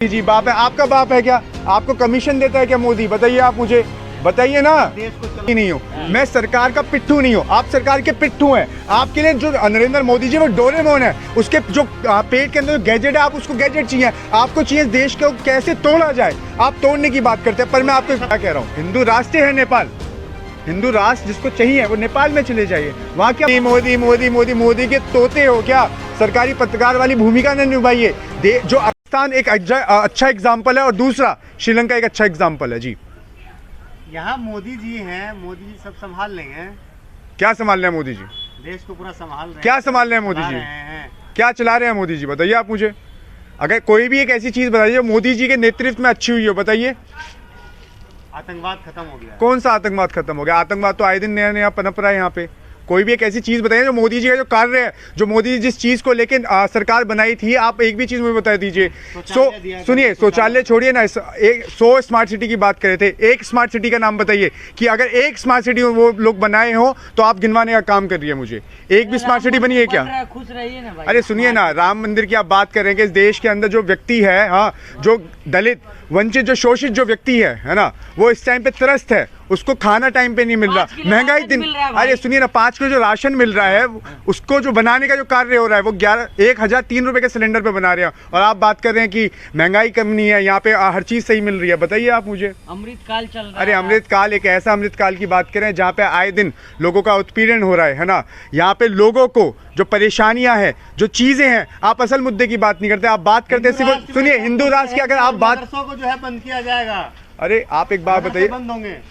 जी बाप है, आपका बाप है क्या? आपको कमीशन देता है क्या मोदी? बताइए, आप मुझे बताइए ना। नहीं हूँ मैं, सरकार का पिट्ठू नहीं हूँ, आप सरकार के पिट्ठू हैं। आपके लिए जो नरेंद्र मोदी जी वो डोरेमोन है, उसके जो पेट के अंदर जो गैजेट है, आप उसको गैजेट चाहिए, आपको चाहिए देश को कैसे तोड़ा जाए, आप तोड़ने की बात करते हैं। पर मैं आपको क्या कह रहा हूँ, हिंदू राष्ट्र है नेपाल, हिंदू राष्ट्र जिसको चाहिए वो नेपाल में चले जाइए। वहाँ क्या मोदी मोदी मोदी मोदी के तोते हो क्या? सरकारी पत्रकार वाली भूमिका न निभाइए। जो पाकिस्तान एक अच्छा एग्जाम्पल है और दूसरा श्रीलंका एक अच्छा एग्जाम्पल है। जी यहाँ मोदी जी हैं, मोदी जी सब संभाल लेंगे। क्या संभाल रहे हैं मोदी जी? देश को पूरा संभाल रहे हैं। क्या संभाल रहे हैं मोदी जी? क्या चला रहे हैं मोदी जी? बताइए आप मुझे। अगर कोई भी एक ऐसी चीज बताइए जो मोदी जी के नेतृत्व में अच्छी हुई हो, बताइए। आतंकवाद खत्म हो गया। कौन सा आतंकवाद खत्म हो गया? आतंकवाद तो आए दिन नया नया पनप रहा है यहाँ पे। कोई भी एक ऐसी चीज बताइए जो मोदी जी का जो कार्य है, जो मोदी जी जिस चीज को लेकर सरकार बनाई थी, आप एक भी चीज मुझे बता दीजिए। सुनिए, शौचालय छोड़िए ना, 100 स्मार्ट सिटी की बात कर रहे थे, एक स्मार्ट सिटी का नाम बताइए कि अगर एक स्मार्ट सिटी वो लोग बनाए हो तो आप गिनवाने का काम कर रही है मुझे। एक भी स्मार्ट सिटी बनी है क्या? खुश रहिए ना भाई। अरे सुनिए ना, राम मंदिर की आप बात कर रहे हैं कि इस देश के अंदर जो व्यक्ति है, हाँ, जो दलित वंचित जो शोषित जो व्यक्ति है ना, वो इस टाइम पे त्रस्त है, उसको खाना टाइम पे नहीं मिल रहा, महंगाई दिन। अरे सुनिए ना, 5 किलो जो राशन मिल रहा है उसको जो बनाने का जो कार्य हो रहा है वो 1003 रुपए के सिलेंडर पे बना रहे हैं, और आप बात कर रहे हैं कि महंगाई कम नहीं है, यहाँ पे हर चीज सही मिल रही है। बताइए आप मुझे। अमृतकाल चल रहा है। अरे अमृतकाल, एक ऐसा अमृतकाल की बात करें जहाँ पे आए दिन लोगों का उत्पीड़न हो रहा है ना। यहाँ पे लोगों को जो परेशानियां हैं, जो चीजें हैं, आप असल मुद्दे की बात नहीं करते, आप बात करते हैं सिर्फ। सुनिए, हिंदू राष्ट्र की अगर आप बात को जो है बंद किया जाएगा। अरे आप एक बात बताइए,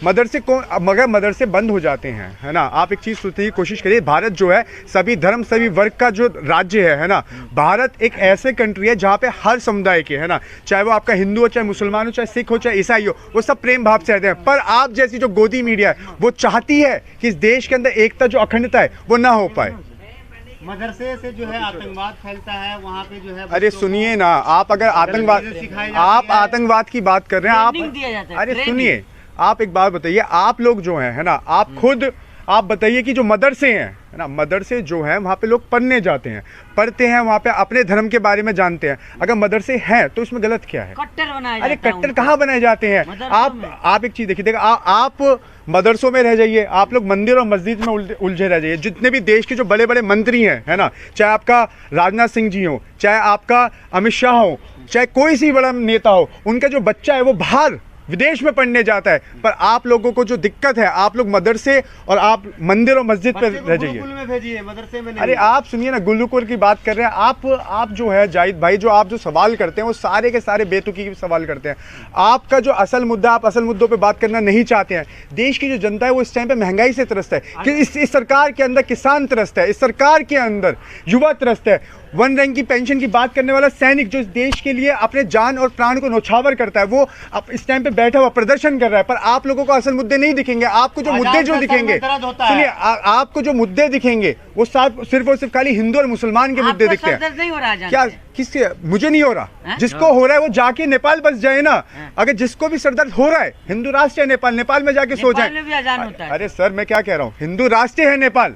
मदरसे कौन, मगर मदरसे बंद हो जाते हैं, है ना। आप एक चीज सोचने की कोशिश करिए, भारत जो है सभी धर्म सभी वर्ग का जो राज्य है ना। भारत एक ऐसे कंट्री है जहाँ पे हर समुदाय के, है ना, चाहे वो आपका हिंदू हो, चाहे मुसलमान हो, चाहे सिख हो, चाहे ईसाई हो, वो सब प्रेम भाव से रहते हैं। पर आप जैसी जो गोदी मीडिया है वो चाहती है कि इस देश के अंदर एकता जो अखंडता है वो ना हो पाए। मदरसे से जो है आतंकवाद फैलता है, वहाँ पे जो है। अरे सुनिए ना, आप अगर आतंकवाद की बात कर रहे हैं आप, अरे सुनिए, आप एक बात बताइए, आप लोग जो है ना, आप खुद आप बताइए कि जो मदरसे हैं, है ना, मदरसे जो है वहाँ पे लोग पढ़ने जाते हैं, पढ़ते हैं, वहाँ पे अपने धर्म के बारे में जानते हैं। अगर मदरसे हैं तो इसमें गलत क्या है? कट्टर बनाए अरे कट्टर कहाँ बनाए जाते हैं? आप एक चीज देखिए, देखा आप मदरसों में रह जाइए, आप लोग मंदिर और मस्जिद में उलझे रह जाइए। जितने भी देश के जो बड़े बड़े मंत्री हैं, है ना, चाहे आपका राजनाथ सिंह जी हो, चाहे आपका अमित शाह हो, चाहे कोई सी बड़ा नेता हो, उनका जो बच्चा है वो बाहर विदेश में पढ़ने जाता है। पर आप लोगों को जो दिक्कत है, आप लोग मदरसे और आप मंदिर और मस्जिद पे रह जाइए, मदरसे में नहीं। अरे आप सुनिए ना, गुरुकुल की बात कर रहे हैं आप जो है जाहिद भाई, जो आप जो सवाल करते हैं वो सारे के सारे बेतुकी के सवाल करते हैं। आपका जो असल मुद्दा, आप असल मुद्दों पे बात करना नहीं चाहते हैं। देश की जो जनता है वो इस टाइम पे महंगाई से त्रस्त है, कि इस सरकार के अंदर किसान त्रस्त है, इस सरकार के अंदर युवा त्रस्त है। 1 रैंक की पेंशन की बात करने वाला सैनिक जो इस देश के लिए अपने जान और प्राण को न्यौछावर करता है, वो इस टाइम पे बैठा हुआ प्रदर्शन कर रहा है। पर आप लोगों को असल मुद्दे नहीं दिखेंगे, आपको जो मुद्दे जो दिखेंगे, सुनिए, आपको जो मुद्दे दिखेंगे वो सिर्फ और सिर्फ खाली हिंदू और मुसलमान के मुद्दे दिखते हैं। नहीं हो रहा क्या? किससे? मुझे नहीं हो रहा, जिसको हो रहा है वो जाके नेपाल बस जाए ना। अगर जिसको भी सरदर्द हो रहा है, हिंदू राष्ट्र है नेपाल में जाके सो जाए। अरे सर, मैं क्या कह रहा हूँ, हिंदू राष्ट्र है नेपाल,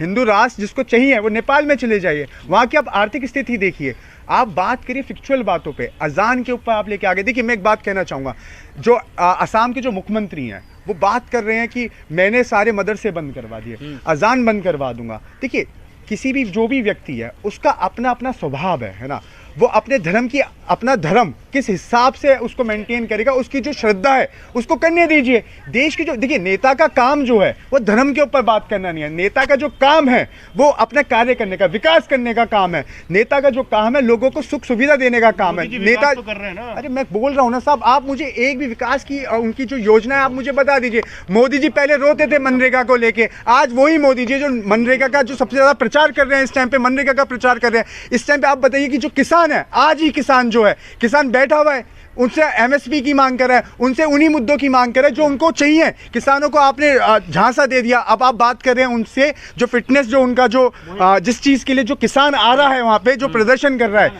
हिंदू राष्ट्र जिसको चाहिए वो नेपाल में चले जाइए। वहाँ की आप आर्थिक स्थिति देखिए, आप बात करिए फिक्चुअल बातों पे, अजान के ऊपर आप लेके आगे। देखिए, मैं एक बात कहना चाहूँगा, जो असम के जो मुख्यमंत्री हैं वो बात कर रहे हैं कि मैंने सारे मदरसे बंद करवा दिए, अजान बंद करवा दूंगा। देखिए, किसी भी जो भी व्यक्ति है उसका अपना अपना स्वभाव है ना, वो अपने धर्म की, अपना धर्म किस हिसाब से उसको मेंटेन करेगा, उसकी जो श्रद्धा है उसको करने दीजिए। देश की जो, देखिए, नेता का काम जो है वो धर्म के ऊपर बात करना नहीं है। नेता का जो काम है वो अपना कार्य करने का, विकास करने का काम है। नेता का जो काम है लोगों को सुख सुविधा देने का काम है। नेता तो कर रहे हैं ना। अरे मैं बोल रहा हूँ ना साहब, आप मुझे एक भी विकास की उनकी जो योजना है आप मुझे बता दीजिए। मोदी जी पहले रोते थे मनरेगा को लेके, आज वही मोदी जी जो मनरेगा का जो सबसे ज्यादा प्रचार कर रहे हैं, इस टाइम पे मनरेगा का प्रचार कर रहे हैं। इस टाइम पे आप बताइए कि जो किसान है, आज ही किसान जो है, किसान बैठा हुआ है, उनसे एमएसपी की मांग कर रहा है, उनसे उन्हीं मुद्दों की मांग कर रहा है जो उनको चाहिए। किसानों को आपने झांसा दे दिया। अब आप बात कर रहे हैं उनसे, जो फिटनेस, जो उनका जो जिस चीज़ के लिए जो किसान आ रहा है वहाँ पे जो प्रदर्शन कर रहा है,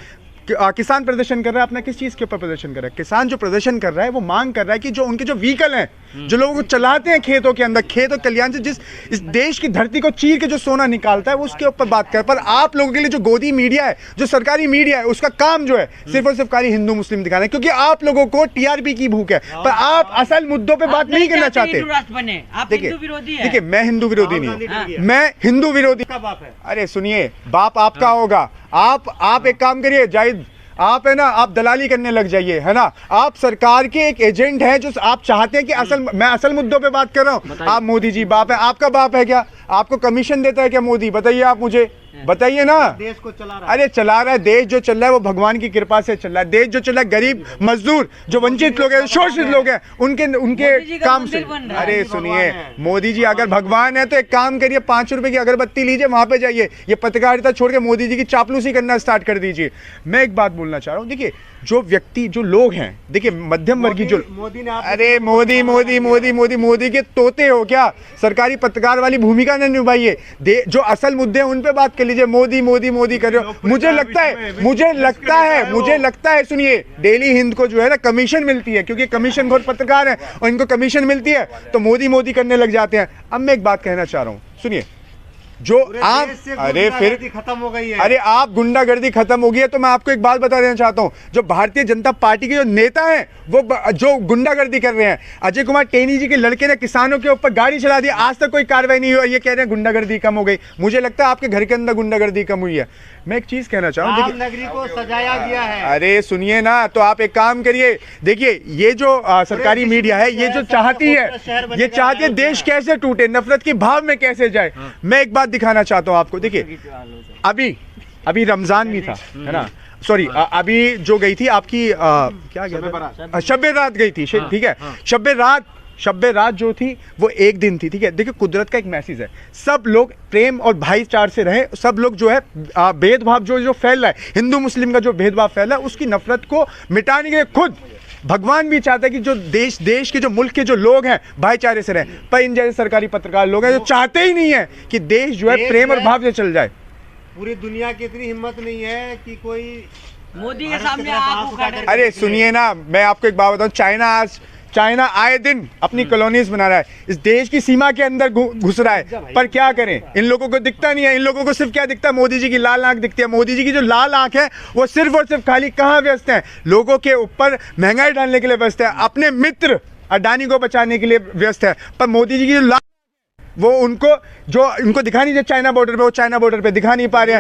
किसान प्रदर्शन कर रहा है अपना, किस चीज़ के ऊपर प्रदर्शन कर रहा है? किसान जो प्रदर्शन कर रहा है वो मांग कर रहा है कि जो उनके जो व्हीकल हैं, जो लोगों को चलाते हैं खेतों के अंदर, खेत और कल्याण से जिस इस देश की धरती को चीर के जो सोना निकालता है, वो उसके ऊपर बात कर। पर आप लोगों के लिए जो गोदी मीडिया है, जो सरकारी मीडिया है, उसका काम जो है सिर्फ और सिर्फ खाली हिंदू मुस्लिम दिखाना है, क्योंकि आप लोगों को टीआरपी की भूख है, पर आप असल मुद्दों पे बात नहीं करना चाहते। देखिए, मैं हिंदू विरोधी नहीं हूँ, मैं हिंदू विरोधी। अरे सुनिए, बाप आपका होगा, आप एक काम करिए जाहिद, आप है ना, आप दलाली करने लग जाइए, है ना। आप सरकार के एक एजेंट हैं जो आप चाहते हैं कि मैं असल मुद्दों पे बात कर रहा हूँ। आप मोदी जी बाप है, आपका बाप है क्या? आपको कमीशन देता है क्या मोदी? बताइए, आप मुझे बताइए ना। देश को चला रहा है। अरे चला रहा है, देश जो चल रहा है वो भगवान की कृपा से चल रहा है। देश जो चल रहा है, गरीब मजदूर जो वंचित लोग हैं, शोषित लोग हैं, उनके काम से। अरे सुनिए, मोदी जी अगर भगवान है तो एक काम करिए, 5 रुपए की अगरबत्ती लीजिए, वहां पे जाइए, ये पत्रकारिता छोड़ के मोदी जी की चापलूसी करना स्टार्ट कर दीजिए। मैं एक बात बोलना चाह रहा हूँ, देखिए जो व्यक्ति, जो लोग हैं, देखिए मध्यम वर्गीय जो, अरे मोदी के तोते हो क्या? सरकारी पत्रकार वाली भूमिका न निभाइए, जो असल मुद्दे हैं उन पे बात कर लीजिए। मोदी कर रहे हो। मुझे लगता है सुनिए, डेली हिंद को जो है ना कमीशन मिलती है, क्योंकि कमीशन खोर पत्रकार है और इनको कमीशन मिलती है, तो मोदी करने लग जाते हैं। अब मैं एक बात कहना चाह रहा हूँ, सुनिए, जो आप, अरे फिर खत्म हो गई है। अरे आप गुंडागर्दी खत्म हो गई है, तो मैं आपको एक बात बता देना चाहता हूं, जो भारतीय जनता पार्टी के जो नेता हैं वो जो गुंडागर्दी कर रहे हैं, अजय कुमार टेनी जी के लड़के ने किसानों के ऊपर गाड़ी चला दी, आज तक कोई कार्रवाई नहीं हुई, ये कह रहे हैं गुंडागर्दी कम हो गई। मुझे लगता है आपके घर के अंदर गुंडागर्दी कम हुई है। मैं एक चीज कहना चाहूँ, देखिए नगरी को सजाया गया है। अरे सुनिए ना, तो आप एक काम करिए, देखिए ये जो सरकारी मीडिया है, ये जो चाहती है देश कैसे टूटे, नफरत की भाव में कैसे जाए। मैं एक बात दिखाना चाहता हूँ आपको, देखिए अभी रमजान भी था, है ना, सॉरी, अभी जो गई थी आपकी क्या कहते, शब-ए रात गई थी, ठीक है, शब-ए रात जो थी वो एक दिन थी, ठीक है। देखिए कुदरत का एक मैसेज है, सब लोग प्रेम और भाईचारे से रहें, सब लोग जो है भेदभाव जो फैल रहा है, हिंदू मुस्लिम का जो भेदभाव फैल रहा है, उसकी नफरत को मिटाने के लिए खुद भगवान भी चाहता है कि जो देश के जो मुल्क के जो लोग हैं भाईचारे से रहें, पर इन जैसे सरकारी पत्रकार लोग हैं जो चाहते ही नहीं है कि देश जो है प्रेम और भाव से चल जाए। पूरी दुनिया की इतनी हिम्मत नहीं है कि कोई मोदी के सामने आप उखाड़े। अरे सुनिए ना, मैं आपको एक बात बताऊं, चाइना आए दिन अपनी कॉलोनीज बना रहा है, इस देश की सीमा के अंदर घुस रहा है, पर क्या करें, इन लोगों को दिखता नहीं है। इन लोगों को सिर्फ क्या दिखता है, मोदी जी की लाल आंख दिखती है। मोदी जी की जो लाल आंख है वो सिर्फ और सिर्फ खाली कहाँ व्यस्त है, लोगों के ऊपर महंगाई डालने के लिए व्यस्त है, अपने मित्र अडानी को बचाने के लिए व्यस्त है। पर मोदी जी की जो लाल, वो उनको दिखा नहीं, चाइना बॉर्डर पे, वो चाइना बॉर्डर पे दिखा नहीं पा रहे हैं।